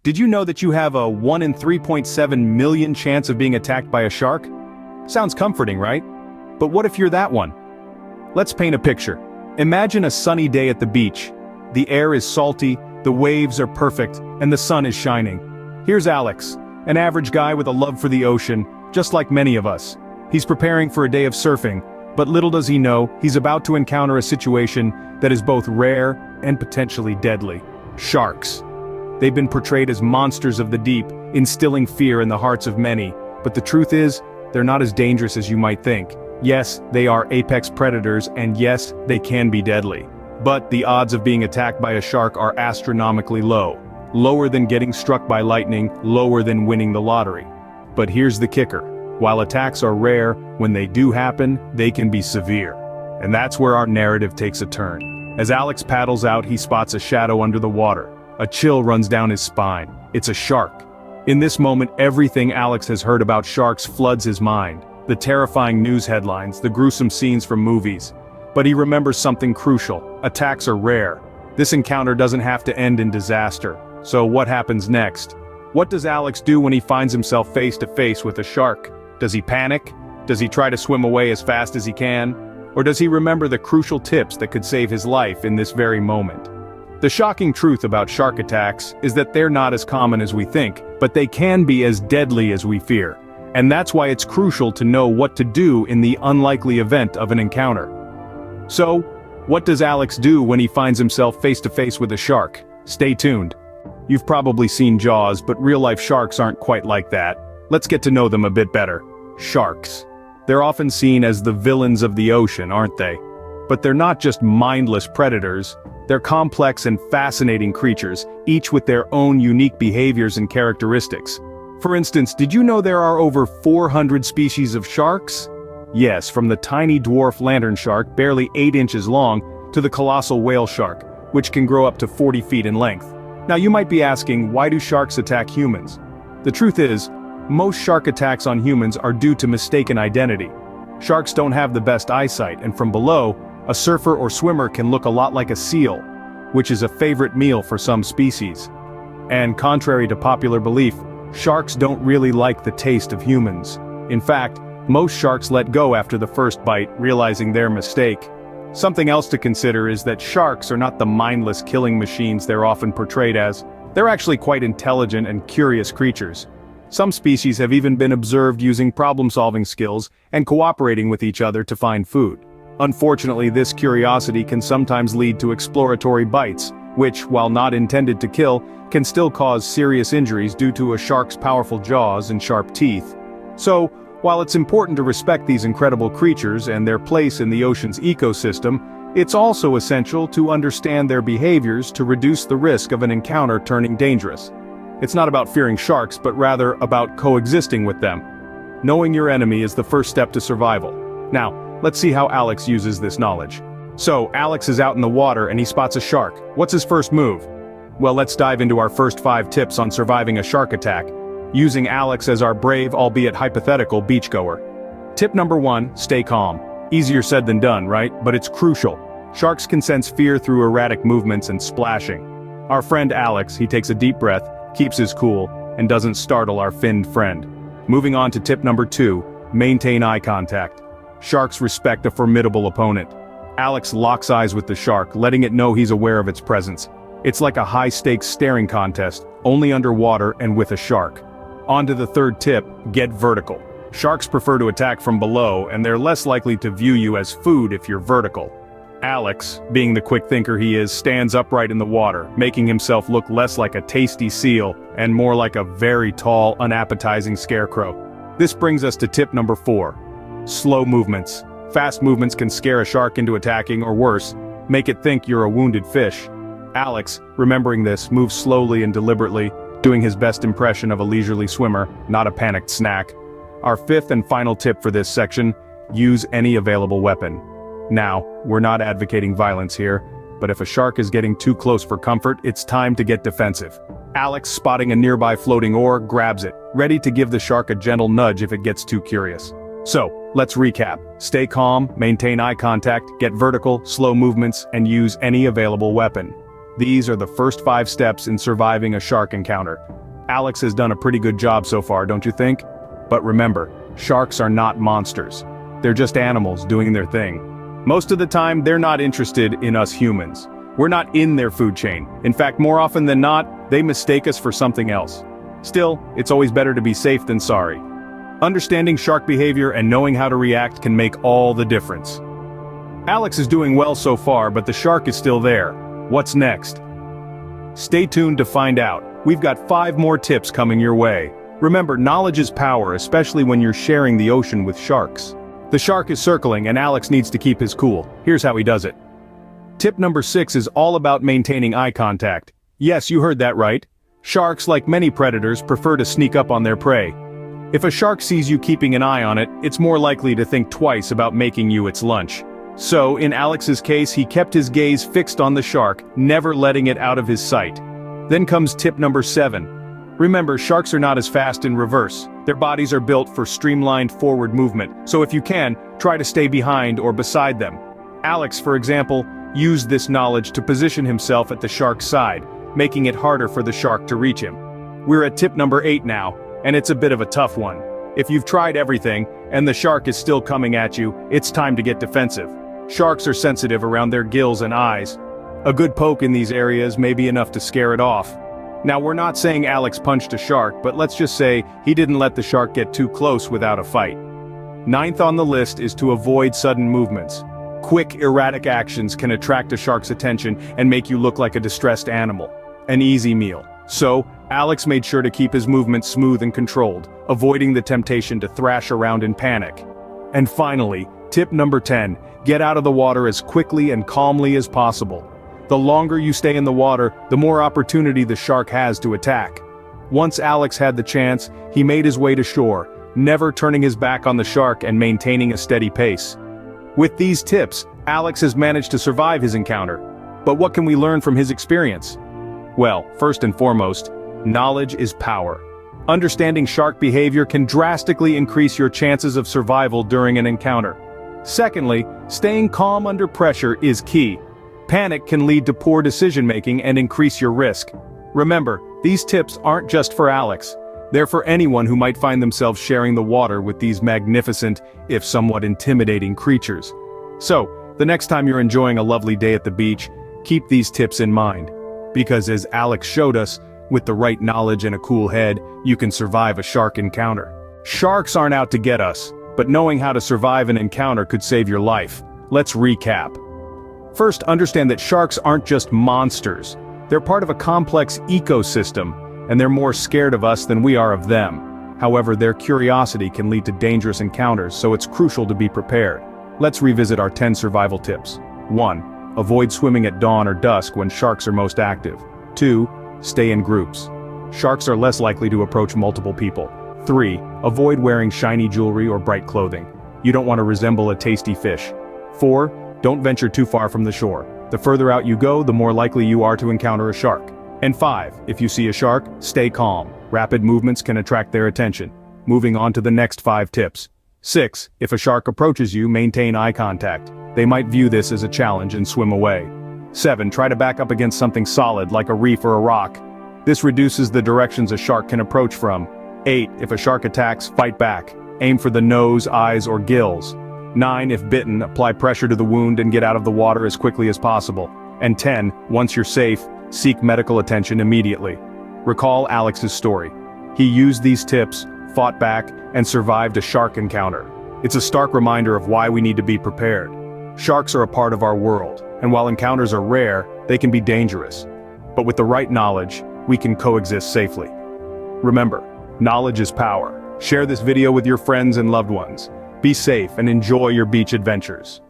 Did you know that you have a 1 in 3.7 million chance of being attacked by a shark? Sounds comforting, right? But what if you're that one? Let's paint a picture. Imagine a sunny day at the beach. The air is salty, the waves are perfect, and the sun is shining. Here's Alex, an average guy with a love for the ocean, just like many of us. He's preparing for a day of surfing, but little does he know, he's about to encounter a situation that is both rare and potentially deadly. Sharks. They've been portrayed as monsters of the deep, instilling fear in the hearts of many, but the truth is, they're not as dangerous as you might think. Yes, they are apex predators, and yes, they can be deadly. But the odds of being attacked by a shark are astronomically low. Lower than getting struck by lightning, lower than winning the lottery. But here's the kicker. While attacks are rare, when they do happen, they can be severe. And that's where our narrative takes a turn. As Alex paddles out, he spots a shadow under the water. A chill runs down his spine. It's a shark. In this moment, everything Alex has heard about sharks floods his mind. The terrifying news headlines, the gruesome scenes from movies. But he remembers something crucial. Attacks are rare. This encounter doesn't have to end in disaster. So what happens next? What does Alex do when he finds himself face to face with a shark? Does he panic? Does he try to swim away as fast as he can? Or does he remember the crucial tips that could save his life in this very moment? The shocking truth about shark attacks is that they're not as common as we think, but they can be as deadly as we fear. And that's why it's crucial to know what to do in the unlikely event of an encounter. So, what does Alex do when he finds himself face to face with a shark? Stay tuned. You've probably seen Jaws, but real-life sharks aren't quite like that. Let's get to know them a bit better. Sharks. They're often seen as the villains of the ocean, aren't they? But they're not just mindless predators. They're complex and fascinating creatures, each with their own unique behaviors and characteristics. For instance, did you know there are over 400 species of sharks? Yes, from the tiny dwarf lantern shark, barely 8 inches long, to the colossal whale shark, which can grow up to 40 feet in length. Now you might be asking, why do sharks attack humans? The truth is, most shark attacks on humans are due to mistaken identity. Sharks don't have the best eyesight, and from below, a surfer or swimmer can look a lot like a seal, which is a favorite meal for some species. And contrary to popular belief, sharks don't really like the taste of humans. In fact, most sharks let go after the first bite, realizing their mistake. Something else to consider is that sharks are not the mindless killing machines they're often portrayed as. They're actually quite intelligent and curious creatures. Some species have even been observed using problem-solving skills and cooperating with each other to find food. Unfortunately, this curiosity can sometimes lead to exploratory bites, which, while not intended to kill, can still cause serious injuries due to a shark's powerful jaws and sharp teeth. So, while it's important to respect these incredible creatures and their place in the ocean's ecosystem, it's also essential to understand their behaviors to reduce the risk of an encounter turning dangerous. It's not about fearing sharks, but rather about coexisting with them. Knowing your enemy is the first step to survival. Now, let's see how Alex uses this knowledge. So, Alex is out in the water and he spots a shark. What's his first move? Well, let's dive into our first 5 tips on surviving a shark attack, using Alex as our brave, albeit hypothetical, beachgoer. Tip number 1, stay calm. Easier said than done, right? But it's crucial. Sharks can sense fear through erratic movements and splashing. Our friend Alex, he takes a deep breath, keeps his cool, and doesn't startle our finned friend. Moving on to tip number 2, maintain eye contact. Sharks respect a formidable opponent. Alex locks eyes with the shark, letting it know he's aware of its presence. It's like a high-stakes staring contest, only underwater and with a shark. On to the third tip, get vertical. Sharks prefer to attack from below, and they're less likely to view you as food if you're vertical. Alex, being the quick thinker he is, stands upright in the water, making himself look less like a tasty seal, and more like a very tall, unappetizing scarecrow. This brings us to tip number 4. Slow movements. Fast movements can scare a shark into attacking, or worse, make it think you're a wounded fish. Alex, remembering this, moves slowly and deliberately, doing his best impression of a leisurely swimmer, not a panicked snack. Our 5th and final tip for this section, use any available weapon. Now, we're not advocating violence here, but if a shark is getting too close for comfort, it's time to get defensive. Alex, spotting a nearby floating oar, grabs it, ready to give the shark a gentle nudge if it gets too curious. So, let's recap. Stay calm, maintain eye contact, get vertical, slow movements, and use any available weapon. These are the first 5 steps in surviving a shark encounter. Alex has done a pretty good job so far, don't you think? But remember, sharks are not monsters. They're just animals doing their thing. Most of the time, they're not interested in us humans. We're not in their food chain. In fact, more often than not, they mistake us for something else. Still, it's always better to be safe than sorry. Understanding shark behavior and knowing how to react can make all the difference. Alex is doing well so far, but the shark is still there. What's next? Stay tuned to find out. We've got 5 more tips coming your way. Remember, knowledge is power, especially when you're sharing the ocean with sharks. The shark is circling and Alex needs to keep his cool. Here's how he does it. Tip number 6 is all about maintaining eye contact. Yes, you heard that right. Sharks, like many predators, prefer to sneak up on their prey. If a shark sees you keeping an eye on it, it's more likely to think twice about making you its lunch. So, in Alex's case, he kept his gaze fixed on the shark, never letting it out of his sight. Then comes tip number 7. Remember, sharks are not as fast in reverse. Their bodies are built for streamlined forward movement, so if you can, try to stay behind or beside them. Alex, for example, used this knowledge to position himself at the shark's side, making it harder for the shark to reach him. We're at tip number 8 now, and it's a bit of a tough one. If you've tried everything, and the shark is still coming at you, it's time to get defensive. Sharks are sensitive around their gills and eyes. A good poke in these areas may be enough to scare it off. Now, we're not saying Alex punched a shark, but let's just say he didn't let the shark get too close without a fight. 9th on the list is to avoid sudden movements. Quick, erratic actions can attract a shark's attention and make you look like a distressed animal. An easy meal. So, Alex made sure to keep his movements smooth and controlled, avoiding the temptation to thrash around in panic. And finally, tip number 10, get out of the water as quickly and calmly as possible. The longer you stay in the water, the more opportunity the shark has to attack. Once Alex had the chance, he made his way to shore, never turning his back on the shark and maintaining a steady pace. With these tips, Alex has managed to survive his encounter. But what can we learn from his experience? Well, first and foremost, knowledge is power. Understanding shark behavior can drastically increase your chances of survival during an encounter. Secondly, staying calm under pressure is key. Panic can lead to poor decision-making and increase your risk. Remember, these tips aren't just for Alex. They're for anyone who might find themselves sharing the water with these magnificent, if somewhat intimidating creatures. So, the next time you're enjoying a lovely day at the beach, keep these tips in mind. Because as Alex showed us, with the right knowledge and a cool head, you can survive a shark encounter. Sharks aren't out to get us, but knowing how to survive an encounter could save your life. Let's recap. First, understand that sharks aren't just monsters. They're part of a complex ecosystem, and they're more scared of us than we are of them. However, their curiosity can lead to dangerous encounters, so it's crucial to be prepared. Let's revisit our 10 survival tips. 1. Avoid swimming at dawn or dusk when sharks are most active. 2. Stay in groups. Sharks are less likely to approach multiple people. 3. Avoid wearing shiny jewelry or bright clothing. You don't want to resemble a tasty fish. 4. Don't venture too far from the shore. The further out you go, the more likely you are to encounter a shark. And 5. If you see a shark, stay calm. Rapid movements can attract their attention. Moving on to the next 5 tips. 6. If a shark approaches you, maintain eye contact. They might view this as a challenge and swim away. 7. Try to back up against something solid like a reef or a rock. This reduces the directions a shark can approach from. 8. If a shark attacks, fight back. Aim for the nose, eyes, or gills. 9. If bitten, apply pressure to the wound and get out of the water as quickly as possible. And 10. Once you're safe, seek medical attention immediately. Recall Alex's story. He used these tips, fought back, and survived a shark encounter. It's a stark reminder of why we need to be prepared. Sharks are a part of our world, and while encounters are rare, they can be dangerous. But with the right knowledge, we can coexist safely. Remember, knowledge is power. Share this video with your friends and loved ones. Be safe and enjoy your beach adventures.